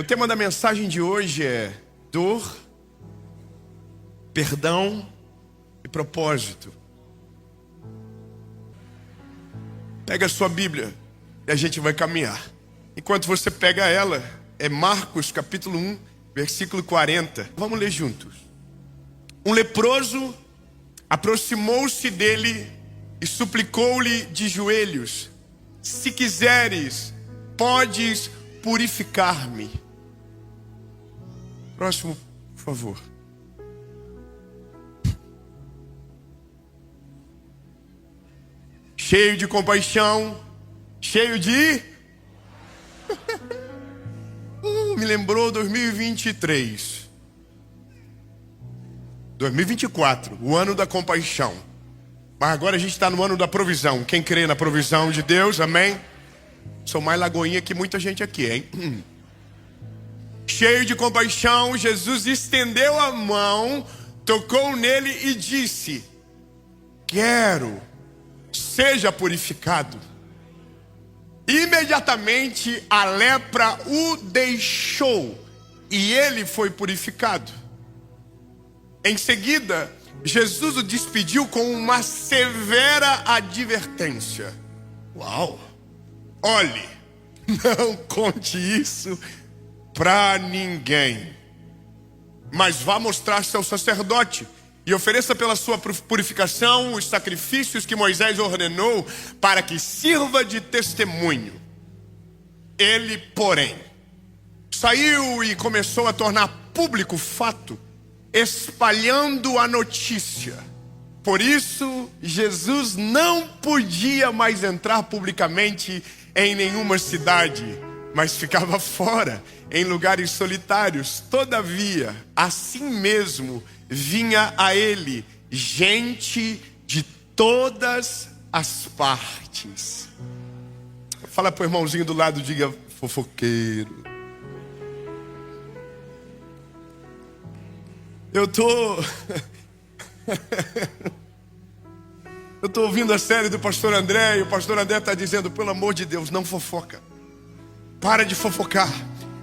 O tema da mensagem de hoje é dor, perdão e propósito. Pega a sua Bíblia e a gente vai caminhar. Enquanto você pega ela, é Marcos capítulo 1, versículo 40. Vamos ler juntos. Um leproso aproximou-se dele e suplicou-lhe de joelhos: se quiseres, podes purificar-me. Próximo, por favor. Cheio de compaixão, cheio de... me lembrou 2023. 2024, o ano da compaixão. Mas agora a gente está no ano da provisão. Quem crê na provisão de Deus, amém? Sou mais lagoinha que muita gente aqui, hein? Cheio de compaixão, Jesus estendeu a mão, tocou nele e disse: quero, seja purificado. Imediatamente a lepra o deixou e ele foi purificado. Em seguida, Jesus o despediu com uma severa advertência. Uau! Olhe, não conte isso para ninguém, mas vá mostrar-se ao sacerdote e ofereça pela sua purificação os sacrifícios que Moisés ordenou para que sirva de testemunho. Ele, porém, saiu e começou a tornar público o fato, espalhando a notícia. Por isso, Jesus não podia mais entrar publicamente em nenhuma cidade, mas ficava fora, em lugares solitários. Todavia, assim mesmo, vinha a ele gente de todas as partes. Fala para o irmãozinho do lado, diga: fofoqueiro. Eu tô ouvindo a série do pastor André, e o pastor André está dizendo: pelo amor de Deus, não fofoca. Para de fofocar.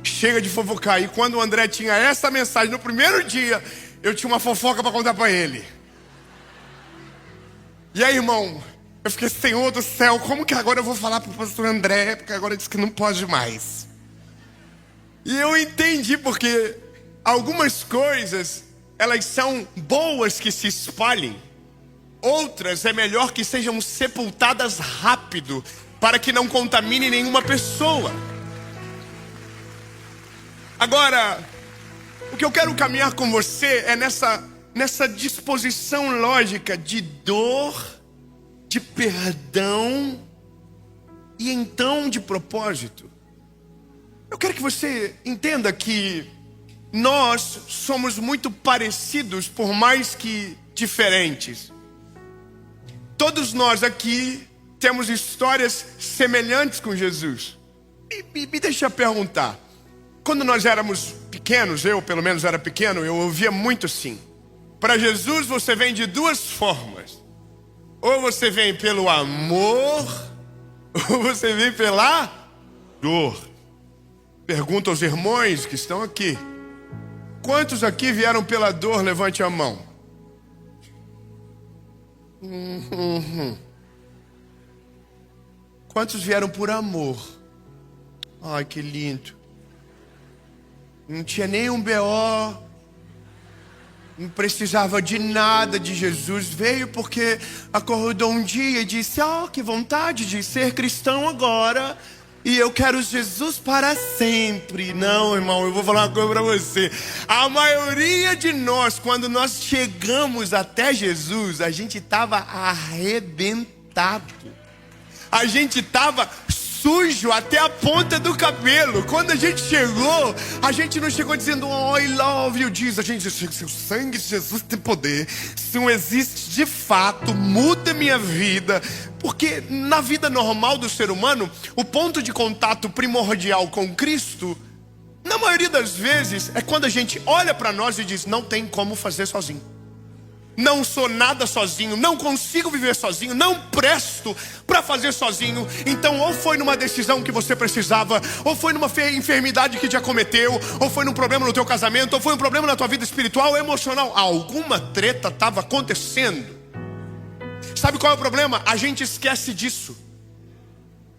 Chega de fofocar. E quando o André tinha essa mensagem no primeiro dia, eu tinha uma fofoca para contar para ele. E aí, irmão, eu fiquei: Senhor do céu, como que agora eu vou falar para o pastor André? Porque agora ele disse que não pode mais. E eu entendi, porque algumas coisas, elas são boas que se espalhem. Outras é melhor que sejam sepultadas rápido, para que não contamine nenhuma pessoa. Agora, o que eu quero caminhar com você é nessa disposição lógica de dor, de perdão e então de propósito. Eu quero que você entenda que nós somos muito parecidos, por mais que diferentes. Todos nós aqui temos histórias semelhantes com Jesus. Me deixa perguntar. Quando nós éramos pequenos, eu pelo menos era pequeno, eu ouvia muito assim: para Jesus você vem de duas formas. Ou você vem pelo amor, ou você vem pela dor. Pergunta aos irmãos que estão aqui: quantos aqui vieram pela dor? Levante a mão. Quantos vieram por amor? Ai, que lindo. Não tinha nenhum BO, não precisava de nada de Jesus. Veio porque acordou um dia e disse: que vontade de ser cristão agora, e eu quero Jesus para sempre. Não, irmão, eu vou falar uma coisa para você. A maioria de nós, quando nós chegamos até Jesus, a gente estava arrebentado. A gente estava sujo até a ponta do cabelo. Quando a gente chegou, a gente não chegou dizendo: oh, I love you, Jesus. A gente disse: o sangue de Jesus tem poder. Se não existe de fato, muda minha vida. Porque na vida normal do ser humano, o ponto de contato primordial com Cristo, na maioria das vezes, é quando a gente olha para nós e diz: não tem como fazer sozinho. não sou nada sozinho, não consigo viver sozinho, não presto para fazer sozinho. Então ou foi numa decisão que você precisava, ou foi numa enfermidade que te acometeu, ou foi num problema no teu casamento, ou foi um problema na tua vida espiritual ou emocional. Alguma treta estava acontecendo. Sabe qual é o problema? A gente esquece disso.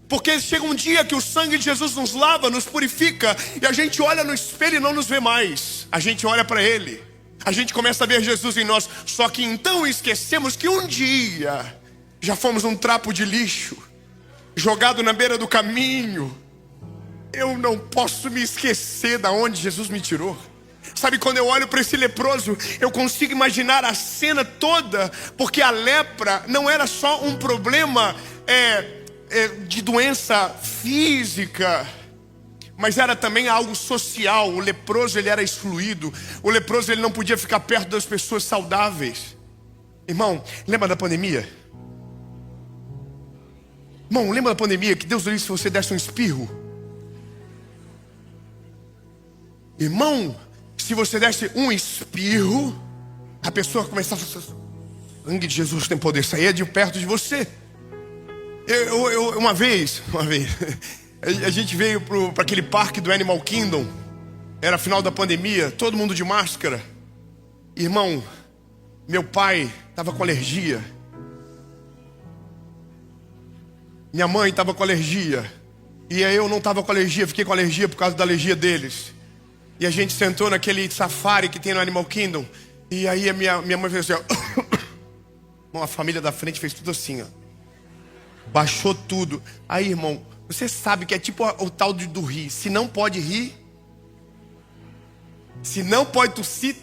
Porque chega um dia que o sangue de Jesus nos lava, nos purifica, e a gente olha no espelho e não nos vê mais. A gente olha para Ele, a gente começa a ver Jesus em nós. Só que então esquecemos que um dia já fomos um trapo de lixo, jogado na beira do caminho. Eu não posso me esquecer da onde Jesus me tirou. Sabe, quando eu olho para esse leproso, eu consigo imaginar a cena toda. Porque a lepra não era só um problema de doença física, mas era também algo social. O leproso, ele era excluído. O leproso, ele não podia ficar perto das pessoas saudáveis. Irmão, lembra da pandemia? Irmão, lembra da pandemia que Deus disse se você desse um espirro? Irmão, se você desse um espirro, a pessoa começava a falar: o sangue de Jesus tem poder, sair de perto de você. Uma vez a gente veio para aquele parque do Animal Kingdom. Era final da pandemia, todo mundo de máscara. Irmão, meu pai estava com alergia, minha mãe estava com alergia, e aí eu não estava com alergia, fiquei com alergia por causa da alergia deles. E a gente sentou naquele safari que tem no Animal Kingdom. E aí a minha mãe fez assim, ó. Bom, a família da frente fez tudo assim, ó. Baixou tudo. Aí, irmão, você sabe que é tipo o tal do rir. Se não pode rir, se não pode tossir,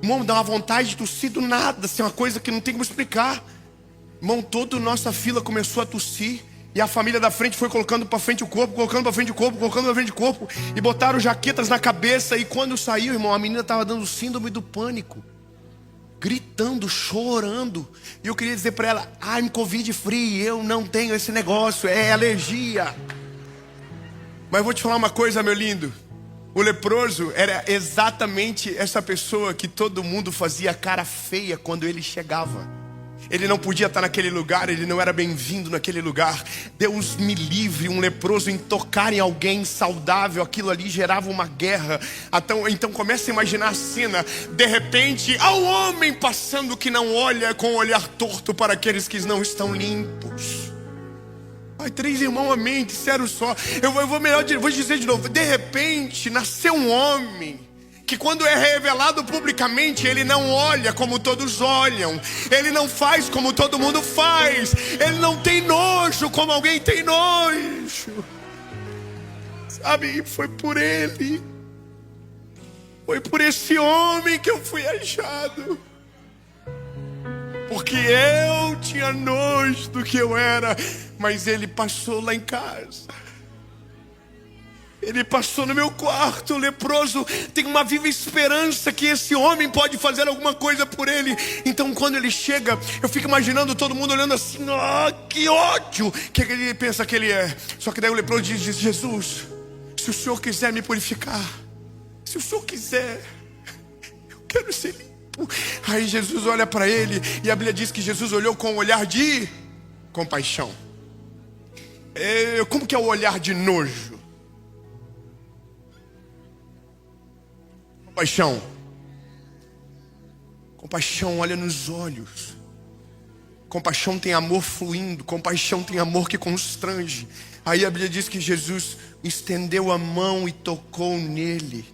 irmão, dá uma vontade de tossir do nada. Assim, uma coisa que não tem como explicar. Irmão, toda a nossa fila começou a tossir. E a família da frente foi colocando para frente o corpo, colocando para frente o corpo, colocando para frente o corpo. E botaram jaquetas na cabeça. E quando saiu, irmão, a menina estava dando síndrome do pânico, gritando, chorando. E eu queria dizer para ela: I'm Covid free, eu não tenho esse negócio, é alergia. Mas eu vou te falar uma coisa, meu lindo. O leproso era exatamente essa pessoa que todo mundo fazia cara feia quando ele chegava. Ele não podia estar naquele lugar, ele não era bem-vindo naquele lugar. Deus me livre, um leproso em tocar em alguém saudável, aquilo ali gerava uma guerra. Então comece a imaginar a cena. De repente, há um homem passando que não olha com o olhar torto para aqueles que não estão limpos. Ai, 3 irmãos, amém, disseram só. Eu vou dizer de novo. De repente, nasceu um homem que quando é revelado publicamente, ele não olha como todos olham, ele não faz como todo mundo faz, ele não tem nojo como alguém tem nojo. Sabe, foi por ele, foi por esse homem que eu fui achado. Porque eu tinha nojo do que eu era, mas ele passou lá em casa. Ele passou no meu quarto. O leproso tem uma viva esperança que esse homem pode fazer alguma coisa por ele. Então quando ele chega, eu fico imaginando todo mundo olhando assim: que ódio que ele pensa que ele é. Só que daí o leproso diz: Jesus, se o Senhor quiser me purificar, se o Senhor quiser, eu quero ser limpo. Aí Jesus olha para ele, e a Bíblia diz que Jesus olhou com um olhar de compaixão. Como que é o olhar de nojo? Compaixão. Compaixão olha nos olhos. Compaixão tem amor fluindo. Compaixão tem amor que constrange. Aí a Bíblia diz que Jesus estendeu a mão e tocou nele.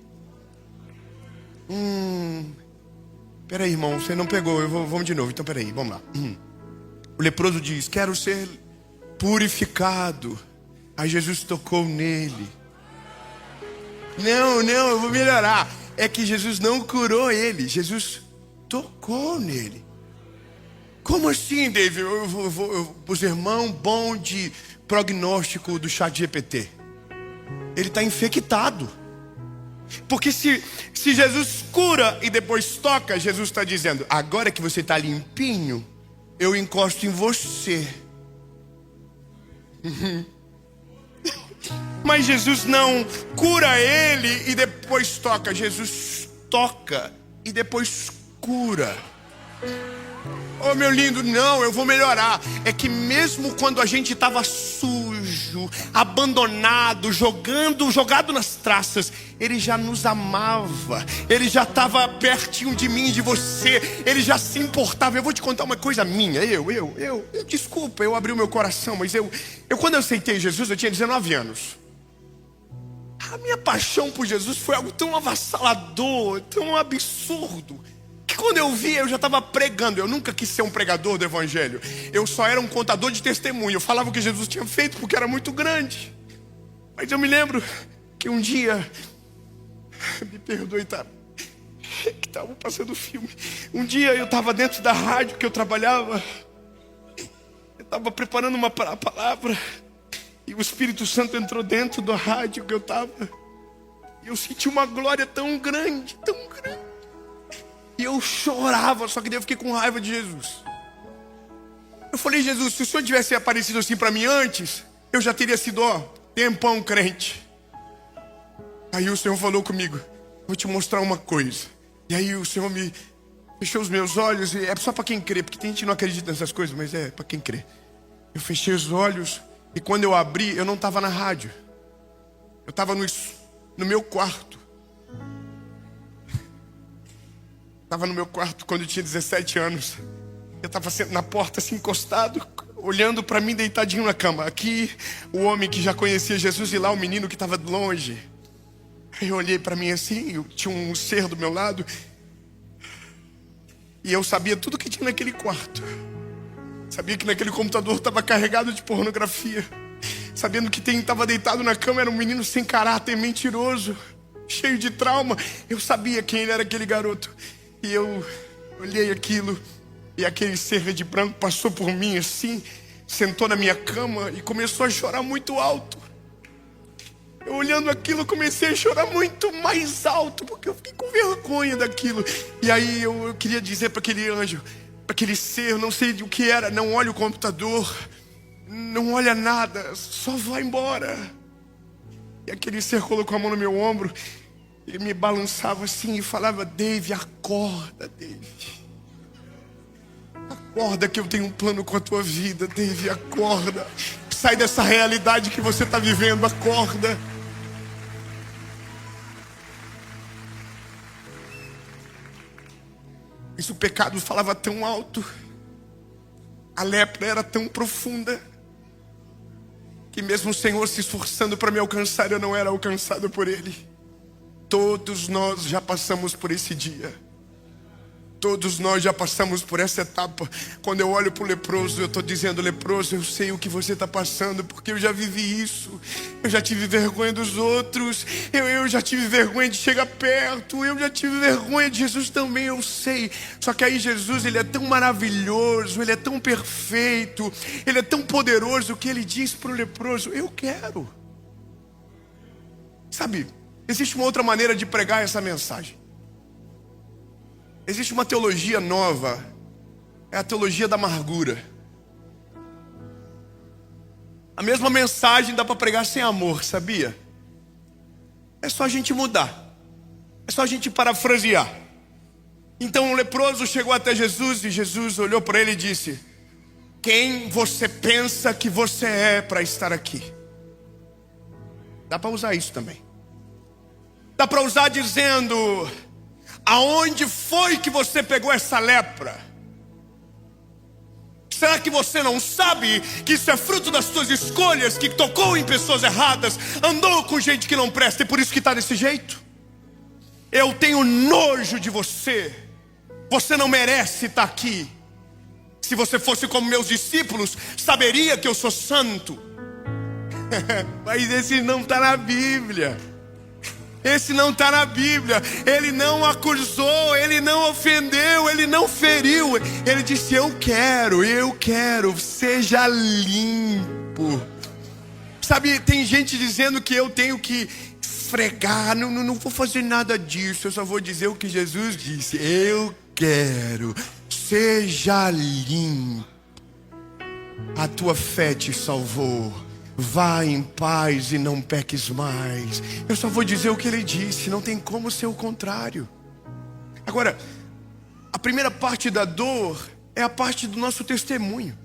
Peraí, irmão, você não pegou. Vamos de novo, então peraí, vamos lá. O leproso diz: quero ser purificado. Aí Jesus tocou nele. Não, eu vou melhorar. É que Jesus não curou ele, Jesus tocou nele. Como assim, David? Os irmãos bom de prognóstico do ChatGPT. Ele está infectado. Porque se Jesus cura e depois toca, Jesus está dizendo: agora que você está limpinho, eu encosto em você. Mas Jesus não cura ele e depois toca. Jesus toca e depois cura. Oh, meu lindo, não, eu vou melhorar. É que mesmo quando a gente estava sujo, abandonado, jogado nas traças, Ele já nos amava. Ele já estava pertinho de mim, de você. Ele já se importava. Eu vou te contar uma coisa minha. Desculpa, eu abri o meu coração, mas quando eu aceitei Jesus, eu tinha 19 anos. A minha paixão por Jesus foi algo tão avassalador, tão absurdo, que quando eu vi, eu já estava pregando. Eu nunca quis ser um pregador do evangelho. Eu só era um contador de testemunho. Eu falava o que Jesus tinha feito porque era muito grande. Mas eu me lembro que um dia, me perdoe, tá? Que estava passando filme. Um dia eu estava dentro da rádio que eu trabalhava. Eu estava preparando uma palavra. E o Espírito Santo entrou dentro da rádio que eu estava. E eu senti uma glória tão grande, tão grande. E eu chorava, só que daí eu fiquei com raiva de Jesus. Eu falei: Jesus, se o Senhor tivesse aparecido assim para mim antes, eu já teria sido, tempão crente. Aí o Senhor falou comigo: vou te mostrar uma coisa. E aí o Senhor me fechou os meus olhos. E é só para quem crê, porque tem gente que não acredita nessas coisas, mas é para quem crê. Eu fechei os olhos e quando eu abri, eu não estava na rádio. Eu estava no meu quarto. Estava no meu quarto quando eu tinha 17 anos. Eu estava na porta assim encostado, olhando para mim deitadinho na cama. Aqui o homem que já conhecia Jesus e lá o menino que estava longe. Eu olhei para mim assim, eu tinha um ser do meu lado. E eu sabia tudo que tinha naquele quarto. Sabia que naquele computador estava carregado de pornografia. Sabendo que quem estava deitado na cama era um menino sem caráter, mentiroso, cheio de trauma. Eu sabia quem era aquele garoto. E eu olhei aquilo, e aquele ser de branco passou por mim assim, sentou na minha cama e começou a chorar muito alto. Eu olhando aquilo, comecei a chorar muito mais alto, porque eu fiquei com vergonha daquilo. E aí eu queria dizer para aquele anjo, para aquele ser, não sei o que era: não olha o computador, não olha nada, só vai embora. E aquele ser colocou a mão no meu ombro, ele me balançava assim e falava: Dave, acorda, Dave. Acorda que eu tenho um plano com a tua vida, Dave, acorda. Sai dessa realidade que você está vivendo, acorda. Mas o pecado falava tão alto, a lepra era tão profunda, que mesmo o Senhor se esforçando para me alcançar, eu não era alcançado por Ele. Todos nós já passamos por esse dia. Todos nós já passamos por essa etapa. Quando eu olho para o leproso, eu estou dizendo: leproso, eu sei o que você está passando, porque eu já vivi isso. Eu já tive vergonha dos outros. Eu já tive vergonha de chegar perto. Eu já tive vergonha de Jesus também, eu sei. Só que aí Jesus, Ele é tão maravilhoso, Ele é tão perfeito, Ele é tão poderoso, que Ele diz para o leproso: eu quero. Sabe, existe uma outra maneira de pregar essa mensagem. Existe uma teologia nova, é a teologia da amargura. A mesma mensagem dá para pregar sem amor, sabia? É só a gente mudar, é só a gente parafrasear. Então o leproso chegou até Jesus e Jesus olhou para ele e disse: quem você pensa que você é para estar aqui? Dá para usar isso também. Dá para usar dizendo: aonde foi que você pegou essa lepra? Será que você não sabe que isso é fruto das suas escolhas, que tocou em pessoas erradas, andou com gente que não presta e por isso que está desse jeito? Eu tenho nojo de você. Você não merece estar aqui. Se você fosse como meus discípulos, saberia que eu sou santo. Mas esse não está na Bíblia. Esse não está na Bíblia. Ele não acusou, ele não ofendeu, ele não feriu. Ele disse: eu quero, seja limpo. Sabe, tem gente dizendo que eu tenho que esfregar. Não vou fazer nada disso. Eu só vou dizer o que Jesus disse: eu quero, seja limpo. A tua fé te salvou. Vá em paz e não peques mais. Eu só vou dizer o que Ele disse. Não tem como ser o contrário. Agora, a primeira parte da dor é a parte do nosso testemunho.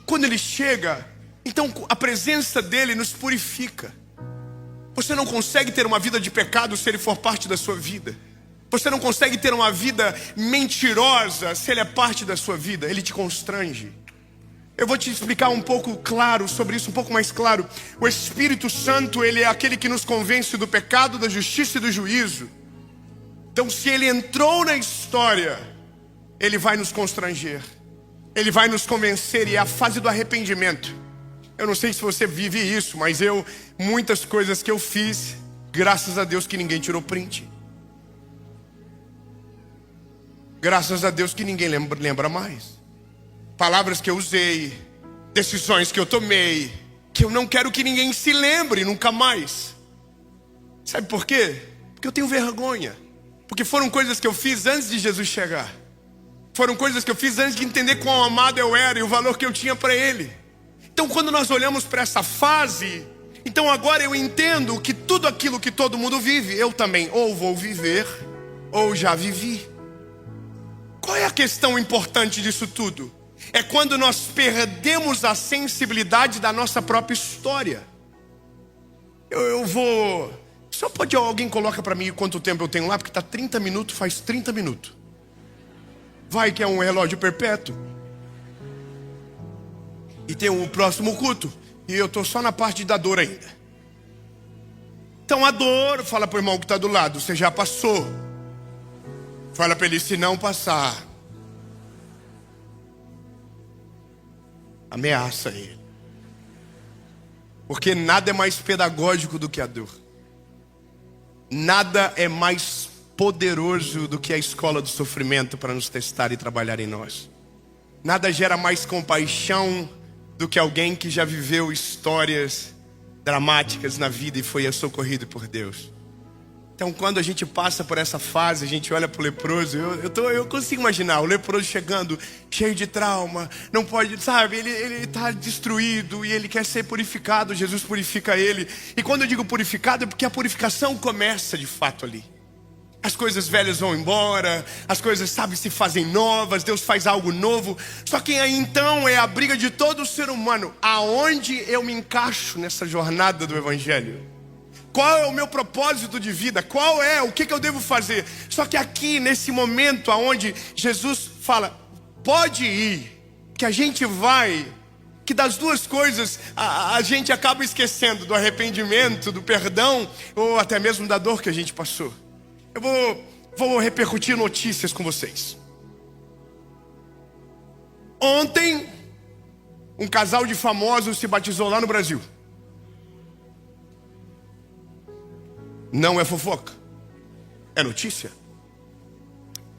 Quando ele chega, então a presença dele nos purifica. Você não consegue ter uma vida de pecado se ele for parte da sua vida. Você não consegue ter uma vida mentirosa se ele é parte da sua vida. Ele te constrange. Eu vou te explicar um pouco claro sobre isso, um pouco mais claro. O Espírito Santo, ele é aquele que nos convence do pecado, da justiça e do juízo. Então, se ele entrou na história, ele vai nos constranger. Ele vai nos convencer, e é a fase do arrependimento. Eu não sei se você vive isso, mas muitas coisas que eu fiz, graças a Deus que ninguém tirou print. Graças a Deus que ninguém lembra mais. Palavras que eu usei, decisões que eu tomei, que eu não quero que ninguém se lembre nunca mais. Sabe por quê? Porque eu tenho vergonha. Porque foram coisas que eu fiz antes de Jesus chegar. Foram coisas que eu fiz antes de entender quão amado eu era e o valor que eu tinha para Ele. Então, quando nós olhamos para essa fase, então agora eu entendo que tudo aquilo que todo mundo vive, eu também ou vou viver, ou já vivi. Qual é a questão importante disso tudo? É quando nós perdemos a sensibilidade da nossa própria história. Eu vou... Só pode alguém coloca para mim quanto tempo eu tenho lá? Porque está 30 minutos, faz 30 minutos. Vai que é um relógio perpétuo. E tem o próximo culto. E eu estou só na parte da dor ainda. Então a dor, fala para o irmão que está do lado, você já passou. Fala para ele, se não passar, ameaça ele. Porque nada é mais pedagógico do que a dor. Nada é mais poderoso do que a escola do sofrimento para nos testar e trabalhar em nós. Nada gera mais compaixão do que alguém que já viveu histórias dramáticas na vida e foi socorrido por Deus. Então, quando a gente passa por essa fase, a gente olha para o leproso, eu consigo imaginar o leproso chegando, cheio de trauma, não pode, sabe, ele está destruído e ele quer ser purificado, Jesus purifica ele. E quando eu digo purificado, é porque a purificação começa de fato ali. As coisas velhas vão embora, as coisas, sabe, se fazem novas, Deus faz algo novo. Só que aí então é a briga de todo ser humano. Aonde eu me encaixo nessa jornada do Evangelho? Qual é o meu propósito de vida? Qual é? O que eu devo fazer? Só que aqui, nesse momento onde Jesus fala, pode ir, que a gente vai, que das duas coisas a gente acaba esquecendo, do arrependimento, do perdão, ou até mesmo da dor que a gente passou. Eu vou repercutir notícias com vocês. Ontem, um casal de famosos se batizou lá no Brasil. Não é fofoca, é notícia.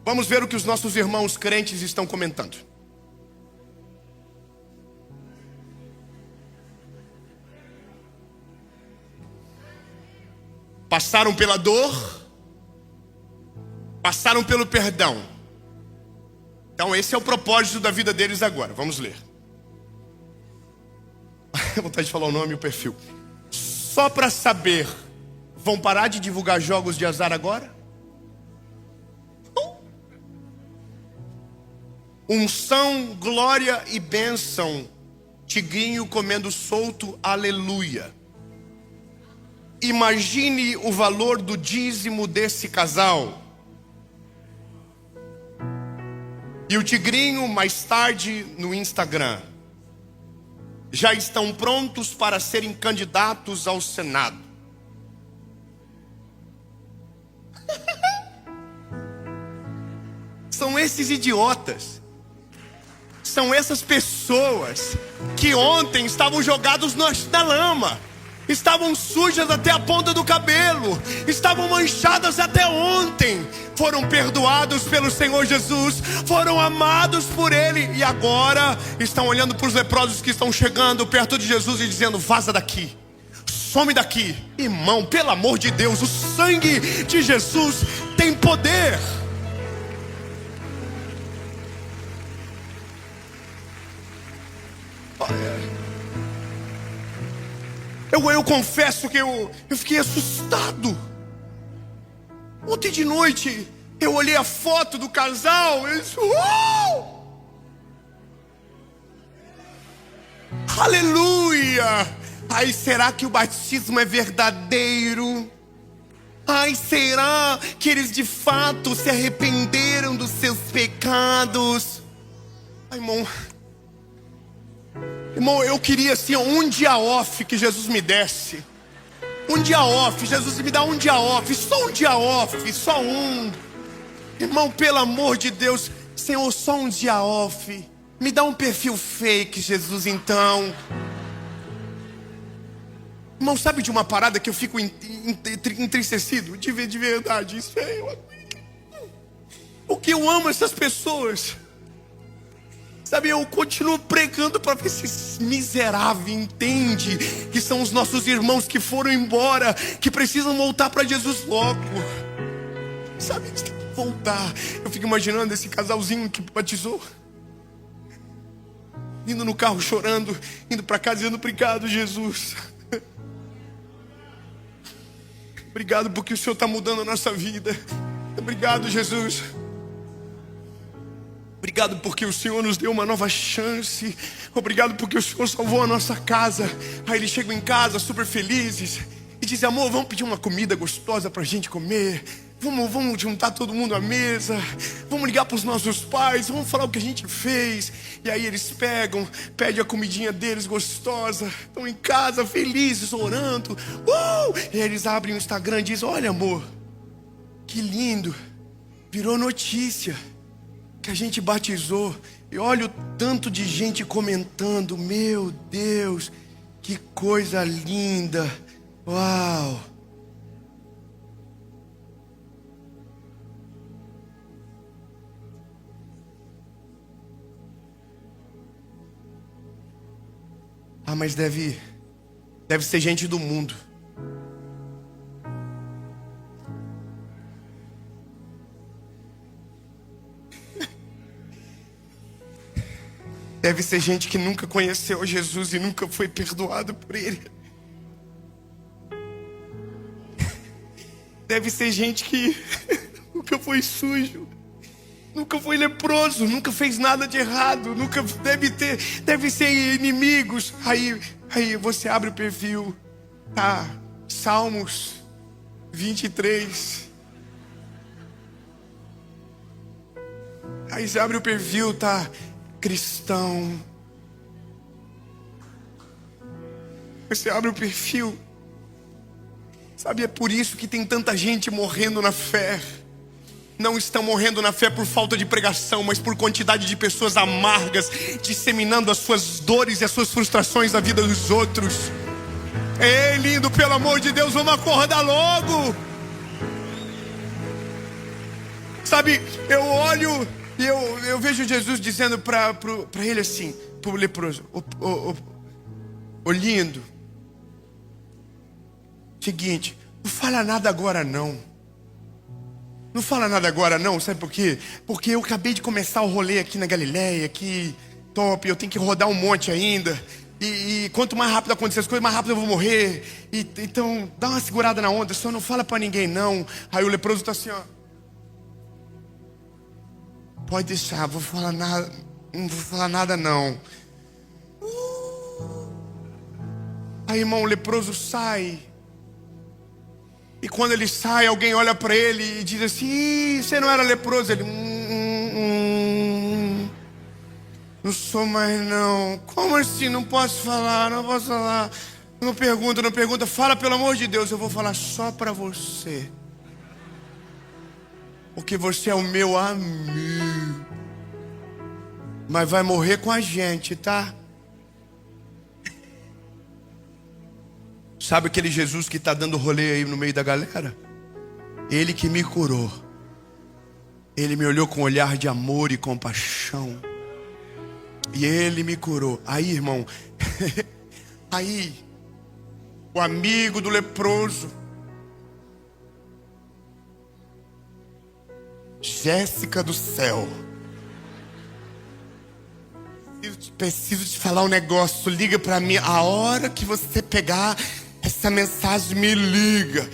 Vamos ver o que os nossos irmãos crentes estão comentando. Passaram pela dor, passaram pelo perdão. Então esse é o propósito da vida deles agora. Vamos ler. Vontade de falar o nome e o perfil. Só para saber, vão parar de divulgar jogos de azar agora? Unção, glória e bênção. Tigrinho comendo solto, aleluia. Imagine o valor do dízimo desse casal. E o Tigrinho, mais tarde, no Instagram. Já estão prontos para serem candidatos ao Senado. São esses idiotas. São essas pessoas que ontem estavam jogados na lama. Estavam sujas até a ponta do cabelo. Estavam manchadas até ontem. Foram perdoados pelo Senhor Jesus. Foram amados por Ele. E agora estão olhando para os leprosos que estão chegando perto de Jesus e dizendo, vaza daqui, some daqui. Irmão, pelo amor de Deus, o sangue de Jesus tem poder. Eu confesso que eu fiquei assustado. Ontem de noite Eu olhei a foto do casal, eu disse, aleluia! Ai, será que o batismo é verdadeiro? Ai, será que eles de fato se arrependeram dos seus pecados? Ai, irmão, eu queria assim, um dia off que Jesus me desse. Um dia off, Jesus me dá um dia off, só um dia off, só um. Irmão, pelo amor de Deus, Senhor, só um dia off. Me dá um perfil fake, Jesus, então. Irmão, sabe de uma parada que eu fico entristecido? De verdade, isso é... Porque eu amo essas pessoas. Sabe, eu continuo pregando para ver se esse miserável entende que são os nossos irmãos que foram embora, que precisam voltar para Jesus logo. Sabe, eles têm que voltar. Eu fico imaginando esse casalzinho que batizou, indo no carro chorando, indo para casa dizendo, obrigado, Jesus. Obrigado porque o Senhor está mudando a nossa vida. Obrigado, Jesus. Obrigado porque o Senhor nos deu uma nova chance. Obrigado porque o Senhor salvou a nossa casa. Aí eles chegam em casa super felizes e dizem, amor, vamos pedir uma comida gostosa pra gente comer. Vamos juntar todo mundo à mesa. Vamos ligar para os nossos pais. Vamos falar o que a gente fez. E aí eles pedem a comidinha deles gostosa. Estão em casa felizes, orando. E aí eles abrem o Instagram e dizem, olha, amor, que lindo. Virou notícia que a gente batizou. E olha o tanto de gente comentando. Meu Deus, que coisa linda. Uau. Ah, mas deve ser gente do mundo. Deve ser gente que nunca conheceu Jesus e nunca foi perdoado por Ele. Deve ser gente que nunca foi sujo, nunca foi leproso, nunca fez nada de errado, nunca deve ser inimigos. Aí você abre o perfil, tá? Salmos 23. Aí você abre o perfil, tá? Cristão. Você abre o perfil. Sabe, é por isso que tem tanta gente morrendo na fé. Não estão morrendo na fé por falta de pregação, mas por quantidade de pessoas amargas, disseminando as suas dores e as suas frustrações na vida dos outros. Ei, lindo, pelo amor de Deus, vamos acordar logo. Sabe, eu olho e eu vejo Jesus dizendo para ele assim, para o leproso, ô lindo, seguinte, não fala nada agora não. Não fala nada agora não, sabe por quê? Porque eu acabei de começar o rolê aqui na Galileia, aqui, top, eu tenho que rodar um monte ainda. E quanto mais rápido acontecer as coisas, mais rápido eu vou morrer. Então, dá uma segurada na onda, só não fala pra ninguém não. Aí o leproso tá assim, ó. Pode deixar, não vou falar nada não. Aí, irmão, o leproso sai. E quando ele sai, alguém olha para ele e diz assim, Ih, você não era leproso? Ele, não sou mais não. Como assim? Não posso falar. Não pergunta. Fala pelo amor de Deus, eu vou falar só para você. Porque você é o meu amigo. Mas vai morrer com a gente, tá? Sabe aquele Jesus que está dando rolê aí no meio da galera? Ele que me curou. Ele me olhou com um olhar de amor e compaixão. E ele me curou. Aí, irmão, aí, o amigo do leproso, Jéssica do céu, preciso te falar um negócio. Liga pra mim a hora que você pegar essa mensagem, me liga.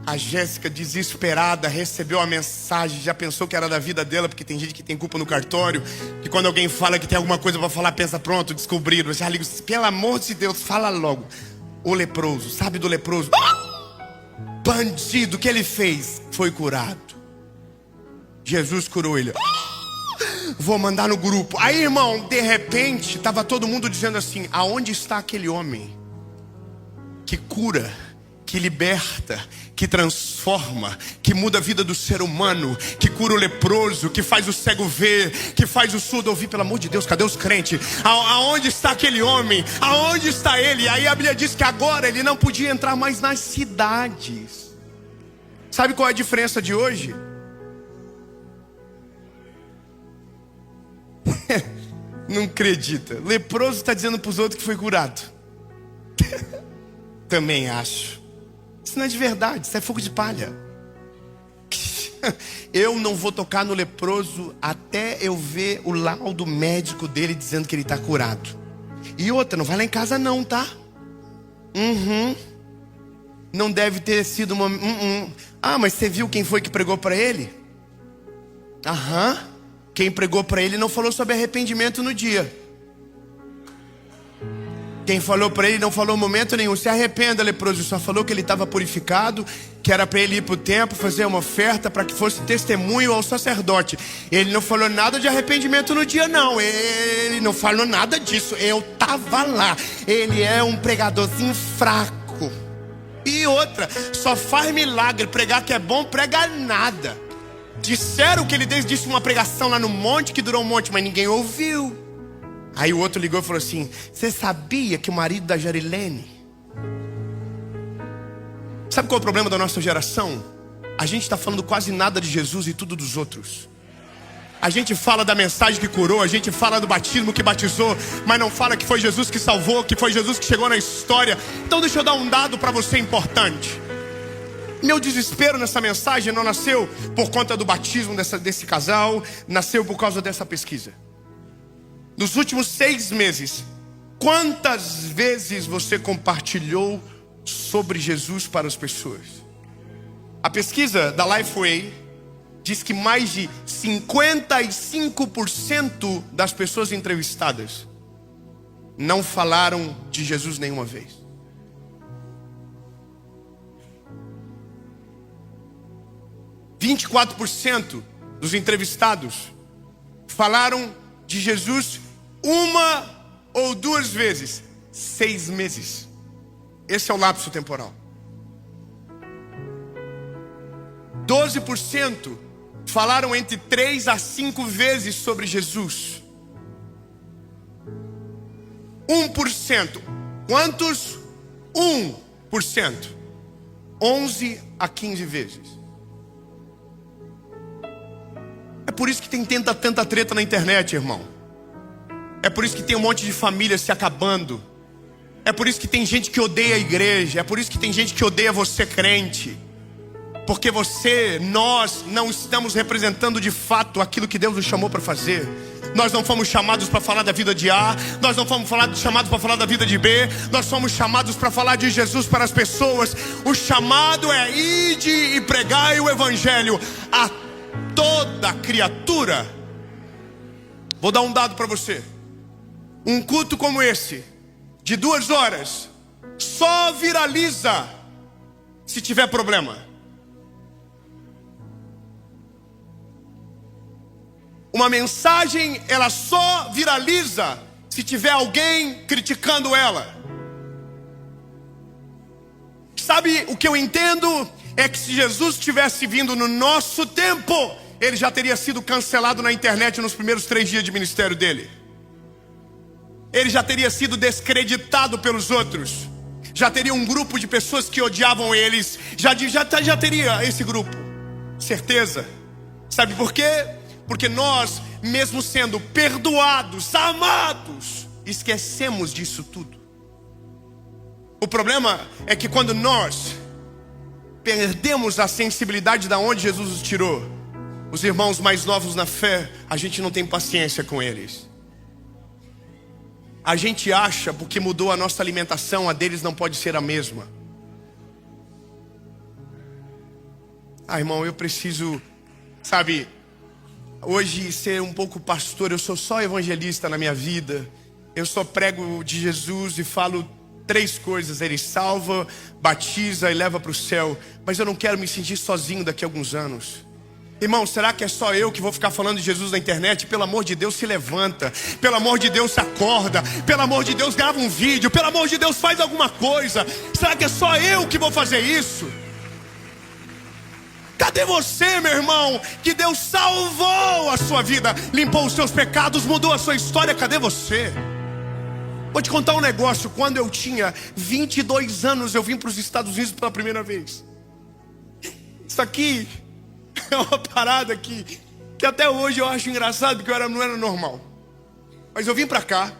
A Jéssica, desesperada, recebeu a mensagem, já pensou que era da vida dela, porque tem gente que tem culpa no cartório, que quando alguém fala que tem alguma coisa pra falar, pensa, pronto, descobriram. Já ligo, pelo amor de Deus, fala logo. O leproso, sabe do leproso? Bandido, o que ele fez? Foi curado. Jesus curou ele. Vou mandar no grupo. Aí, irmão, de repente, estava todo mundo dizendo assim: aonde está aquele homem que cura, que liberta, que transforma, que muda a vida do ser humano, que cura o leproso, que faz o cego ver, que faz o surdo ouvir? Pelo amor de Deus, cadê os crentes? Aonde está aquele homem? Aonde está ele? Aí a Bíblia diz que agora ele não podia entrar mais nas cidades. Sabe qual é a diferença de hoje? Não acredita. Leproso está dizendo para os outros que foi curado. Também acho. Isso não é de verdade, isso é fogo de palha. Eu não vou tocar no leproso até eu ver o laudo médico dele dizendo que ele está curado. E outra, não vai lá em casa não, tá? Não deve ter sido uma... Ah, mas você viu quem foi que pregou para ele? Quem pregou para ele não falou sobre arrependimento no dia. Quem falou para ele não falou momento nenhum: se arrependa, leproso. Só falou que ele estava purificado, que era para ele ir para o templo, fazer uma oferta para que fosse testemunho ao sacerdote. Ele não falou nada de arrependimento no dia não. Ele não falou nada disso. Eu estava lá. Ele é um pregadorzinho fraco. E outra, só faz milagre. Pregar que é bom, prega nada. Disseram que ele disse uma pregação lá no monte que durou um monte, mas ninguém ouviu. Aí o outro ligou e falou assim: você sabia que o marido da Jarilene... Sabe qual é o problema da nossa geração? A gente está falando quase nada de Jesus e tudo dos outros. A gente fala da mensagem que curou, a gente fala do batismo que batizou, mas não fala que foi Jesus que salvou, que foi Jesus que chegou na história. Então deixa eu dar um dado para você importante. Meu desespero nessa mensagem não nasceu por conta do batismo desse casal, nasceu por causa dessa pesquisa. Nos últimos 6 meses, quantas vezes você compartilhou sobre Jesus para as pessoas? A pesquisa da Lifeway diz que mais de 55% das pessoas entrevistadas não falaram de Jesus nenhuma vez. 24% dos entrevistados falaram de Jesus 1 ou 2 vezes. 6 meses. Esse é o lapso temporal. 12% falaram entre 3 a 5 vezes sobre Jesus. 1%. Quantos? 1%. 11 a 15 vezes. É por isso que tem tanta treta na internet, irmão. É por isso que tem um monte de família se acabando. É por isso que tem gente que odeia a igreja. É por isso que tem gente que odeia você, crente. Porque nós não estamos representando de fato aquilo que Deus nos chamou para fazer. Nós não fomos chamados para falar da vida de A. Nós não fomos chamados para falar da vida de B. Nós fomos chamados para falar de Jesus para as pessoas. O chamado é ide e pregai o evangelho a toda criatura. Vou dar um dado para você. Um culto como esse, de 2 horas, só viraliza se tiver problema. Uma mensagem, ela só viraliza se tiver alguém criticando ela. Sabe o que eu entendo? É que se Jesus tivesse vindo no nosso tempo, ele já teria sido cancelado na internet nos primeiros 3 dias de ministério dele. Ele já teria sido descreditado pelos outros. Já teria um grupo de pessoas que odiavam eles. Já teria esse grupo. Certeza. Sabe por quê? Porque nós, mesmo sendo perdoados, amados, esquecemos disso tudo. O problema é que quando nós perdemos a sensibilidade da onde Jesus nos tirou, os irmãos mais novos na fé, a gente não tem paciência com eles. A gente acha, porque mudou a nossa alimentação, a deles não pode ser a mesma. Irmão, eu preciso, sabe, hoje ser um pouco pastor. Eu sou só evangelista na minha vida. Eu só prego de Jesus e falo 3 coisas: Ele salva, batiza e leva para o céu. Mas eu não quero me sentir sozinho daqui a alguns anos. Irmão, será que é só eu que vou ficar falando de Jesus na internet? Pelo amor de Deus, se levanta. Pelo amor de Deus, se acorda. Pelo amor de Deus, grava um vídeo. Pelo amor de Deus, faz alguma coisa. Será que é só eu que vou fazer isso? Cadê você, meu irmão? Que Deus salvou a sua vida, limpou os seus pecados, mudou a sua história. Cadê você? Vou te contar um negócio. Quando eu tinha 22 anos, eu vim para os Estados Unidos pela primeira vez. Isso aqui é uma parada que até hoje eu acho engraçado, porque não era normal. Mas eu vim para cá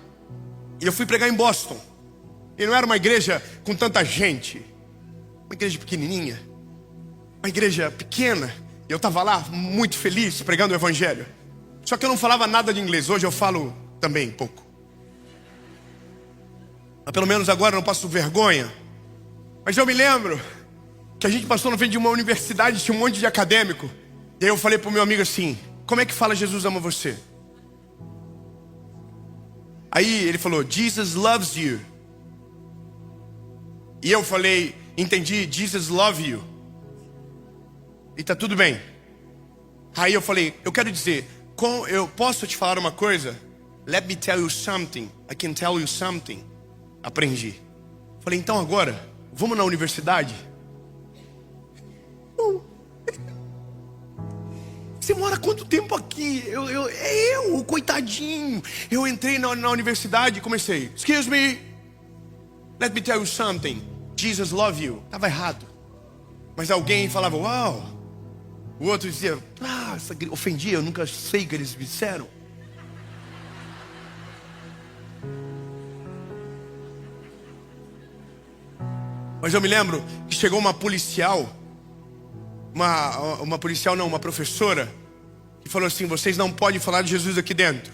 e eu fui pregar em Boston. E não era uma igreja com tanta gente, uma igreja pequenininha, uma igreja pequena. E eu estava lá muito feliz pregando o evangelho. Só que eu não falava nada de inglês. Hoje eu falo também pouco. Mas pelo menos agora eu não passo vergonha. Mas eu me lembro que a gente passou na frente de uma universidade, tinha um monte de acadêmico. E aí eu falei pro meu amigo assim: como é que fala Jesus ama você? Aí ele falou: Jesus loves you. E eu falei: entendi, Jesus love you. E tá tudo bem. Aí eu falei: eu quero dizer, eu posso te falar uma coisa? Let me tell you something. I can tell you something. Aprendi. Falei: então agora, vamos na universidade? Você mora quanto tempo aqui? Eu, coitadinho. Eu entrei na universidade e comecei: excuse me, let me tell you something. Jesus love you. Estava errado. Mas alguém falava: uau. O outro dizia: ofendia, eu nunca sei o que eles me disseram. Mas eu me lembro que chegou uma policial, uma professora, que falou assim: vocês não podem falar de Jesus aqui dentro.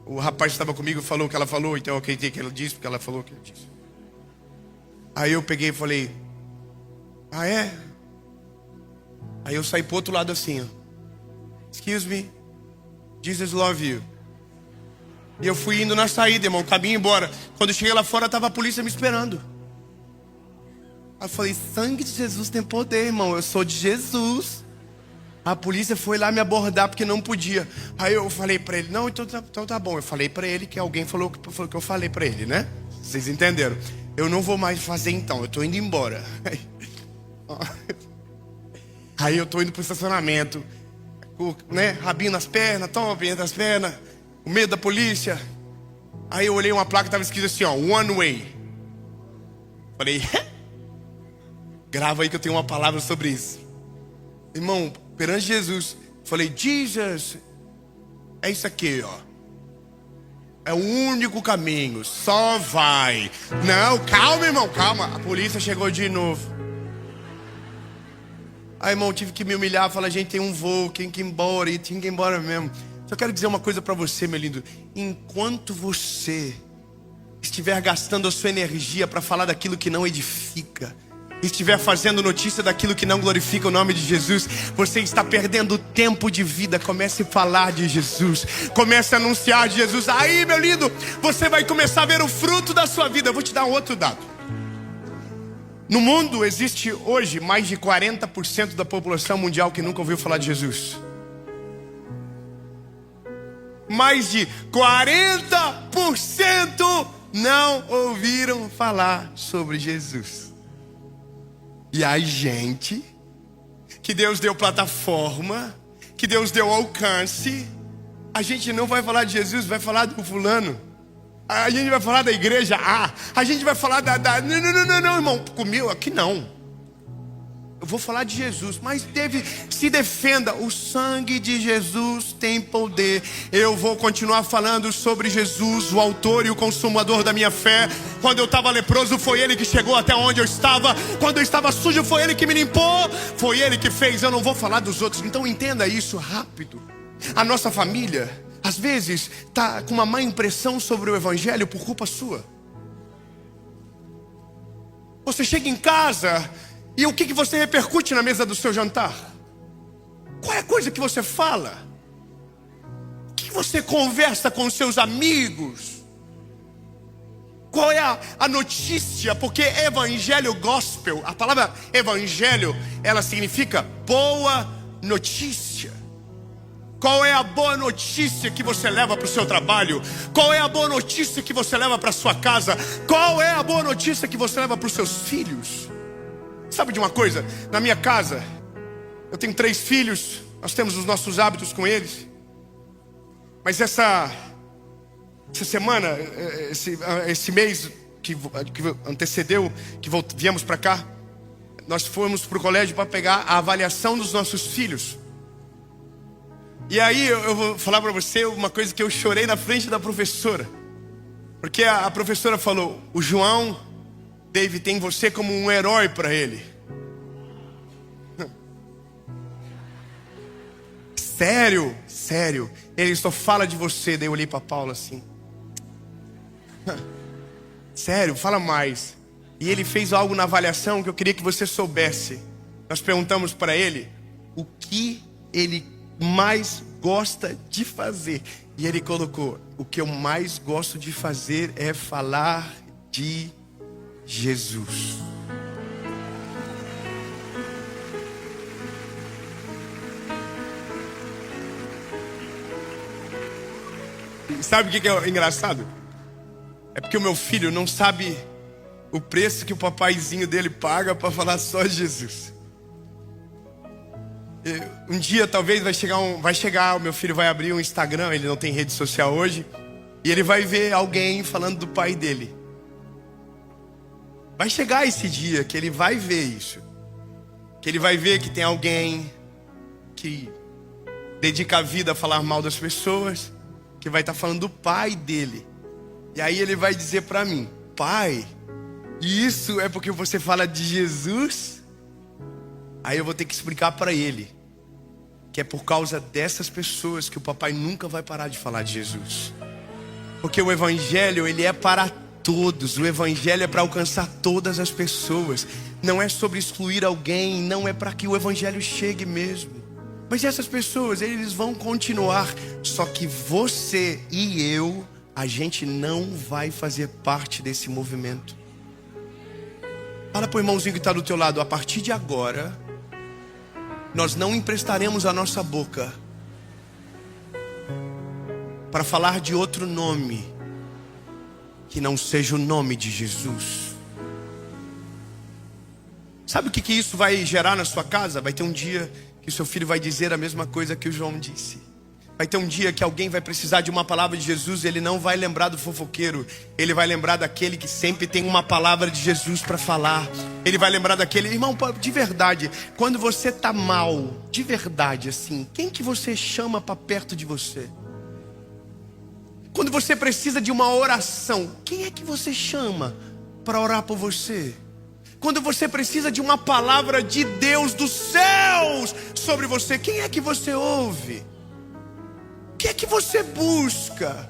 O rapaz que estava comigo falou o que ela falou, então eu acreditei que ela disse, porque ela falou o que ela disse. Aí eu peguei e falei: ah, é? Aí eu saí pro outro lado assim, ó. Excuse me, Jesus love you. E eu fui indo na saída, irmão, caminho embora. Quando eu cheguei lá fora, tava a polícia me esperando. Aí eu falei: sangue de Jesus tem poder, irmão, eu sou de Jesus. A polícia foi lá me abordar porque não podia. Aí eu falei pra ele: não, então tá bom. Eu falei pra ele que alguém falou que eu falei pra ele, né? Vocês entenderam? Eu não vou mais fazer então, eu tô indo embora. Aí eu tô indo pro estacionamento, né? Rabinho nas pernas, toma entre as pernas, com medo da polícia. Aí eu olhei uma placa que tava escrito assim, ó: one way. Falei: grava aí que eu tenho uma palavra sobre isso. Irmão, perante Jesus, falei: Jesus, é isso aqui, ó. É o único caminho, só vai. Não, calma, irmão, calma. A polícia chegou de novo. Aí, irmão, tive que me humilhar, falar: gente, tem um voo, tem que ir embora. E tinha que ir embora mesmo. Só quero dizer uma coisa pra você, meu lindo. Enquanto você estiver gastando a sua energia para falar daquilo que não edifica, estiver fazendo notícia daquilo que não glorifica o nome de Jesus, você está perdendo tempo de vida. Comece a falar de Jesus, comece a anunciar de Jesus. Aí, meu lindo, você vai começar a ver o fruto da sua vida. Eu vou te dar um outro dado. No mundo existe hoje mais de 40% da população mundial que nunca ouviu falar de Jesus. Mais de 40% não ouviram falar sobre Jesus. E a gente, que Deus deu plataforma, que Deus deu alcance, a gente não vai falar de Jesus, vai falar do fulano. A gente vai falar da igreja A, a gente vai falar Não, irmão, comigo aqui não. Eu vou falar de Jesus, mas se defenda. O sangue de Jesus tem poder. Eu vou continuar falando sobre Jesus, o autor e o consumador da minha fé. Quando eu estava leproso, foi Ele que chegou até onde eu estava. Quando eu estava sujo, foi Ele que me limpou. Foi Ele que fez. Eu não vou falar dos outros. Então entenda isso rápido. A nossa família, às vezes, está com uma má impressão sobre o evangelho por culpa sua. Você chega em casa E o que você repercute na mesa do seu jantar? Qual é a coisa que você fala? O que você conversa com seus amigos? Qual é a notícia? Porque evangelho, gospel, a palavra evangelho, ela significa boa notícia. Qual é a boa notícia que você leva para o seu trabalho? Qual é a boa notícia que você leva para a sua casa? Qual é a boa notícia que você leva para os seus filhos? Sabe de uma coisa? Na minha casa, eu tenho 3 filhos, nós temos os nossos hábitos com eles. Mas essa semana, esse mês que antecedeu, que viemos para cá, nós fomos para o colégio para pegar a avaliação dos nossos filhos. E aí eu vou falar para você uma coisa que eu chorei na frente da professora. Porque a professora falou: o João, David, tem você como um herói para ele. Sério, sério. Ele só fala de você. Daí eu olhei para Paula assim. Sério, fala mais. E ele fez algo na avaliação que eu queria que você soubesse. Nós perguntamos para ele o que ele mais gosta de fazer. E ele colocou: o que eu mais gosto de fazer é falar de Jesus. Sabe o que é engraçado? É porque o meu filho não sabe o preço que o papaizinho dele paga para falar só de Jesus. Um dia talvez vai chegar, o meu filho vai abrir um Instagram, ele não tem rede social hoje, e ele vai ver alguém falando do pai dele. Vai chegar esse dia que ele vai ver isso. Que ele vai ver que tem alguém que dedica a vida a falar mal das pessoas, que vai estar falando do pai dele. E aí ele vai dizer para mim: pai, isso é porque você fala de Jesus? Aí eu vou ter que explicar para ele que é por causa dessas pessoas que o papai nunca vai parar de falar de Jesus. Porque o evangelho, ele é para todos. O evangelho é para alcançar todas as pessoas. Não é sobre excluir alguém, não é para que o evangelho chegue mesmo. Mas essas pessoas, eles vão continuar. Só que você e eu, a gente não vai fazer parte desse movimento. Fala para o irmãozinho que está do teu lado: a partir de agora, nós não emprestaremos a nossa boca para falar de outro nome que não seja o nome de Jesus. Sabe o que isso vai gerar na sua casa? Vai ter um dia que o seu filho vai dizer a mesma coisa que o João disse. Vai ter um dia que alguém vai precisar de uma palavra de Jesus. Ele não vai lembrar do fofoqueiro. Ele vai lembrar daquele que sempre tem uma palavra de Jesus para falar. Ele vai lembrar daquele... Irmão, de verdade, quando você tá mal, de verdade assim, quem que você chama para perto de você? Quando você precisa de uma oração, quem é que você chama para orar por você? Quando você precisa de uma palavra de Deus dos céus sobre você, quem é que você ouve? O que é que você busca?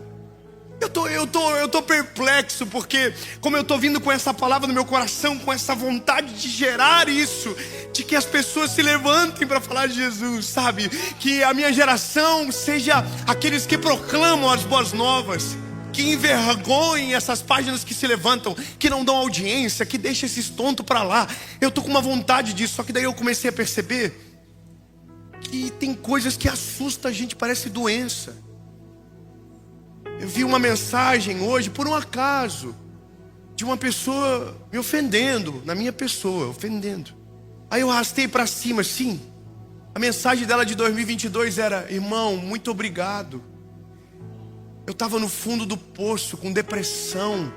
Eu tô perplexo, porque como eu tô vindo com essa palavra no meu coração, com essa vontade de gerar isso, de que as pessoas se levantem para falar de Jesus, sabe? Que a minha geração seja aqueles que proclamam as boas novas, que envergonhem essas páginas que se levantam, que não dão audiência, que deixam esses tontos para lá. Eu tô com uma vontade disso, só que daí eu comecei a perceber que tem coisas que assustam a gente, parece doença. Eu vi uma mensagem hoje, por um acaso, de uma pessoa me ofendendo, na minha pessoa, ofendendo. Aí eu arrastei para cima assim. A mensagem dela de 2022 era: irmão, muito obrigado. Eu estava no fundo do poço, com depressão,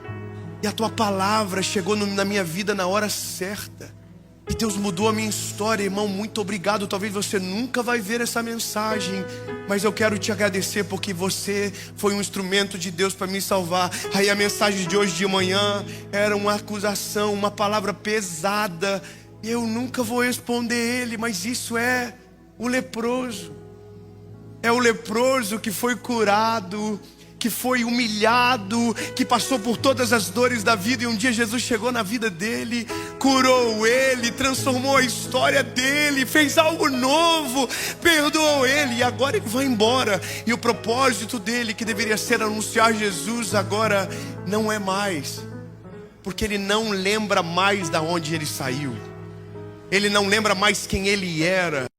e a tua palavra chegou na minha vida na hora certa. E Deus mudou a minha história, irmão, muito obrigado. Talvez você nunca vai ver essa mensagem, mas eu quero te agradecer porque você foi um instrumento de Deus para me salvar. Aí a mensagem de hoje de manhã era uma acusação, uma palavra pesada. Eu nunca vou responder ele, mas isso é o leproso. É o leproso que foi curado, que foi humilhado, que passou por todas as dores da vida, e um dia Jesus chegou na vida dele, curou ele, transformou a história dele, fez algo novo, perdoou ele, e agora ele vai embora. E o propósito dele, que deveria ser anunciar Jesus, agora não é mais, porque ele não lembra mais de onde ele saiu, ele não lembra mais quem ele era.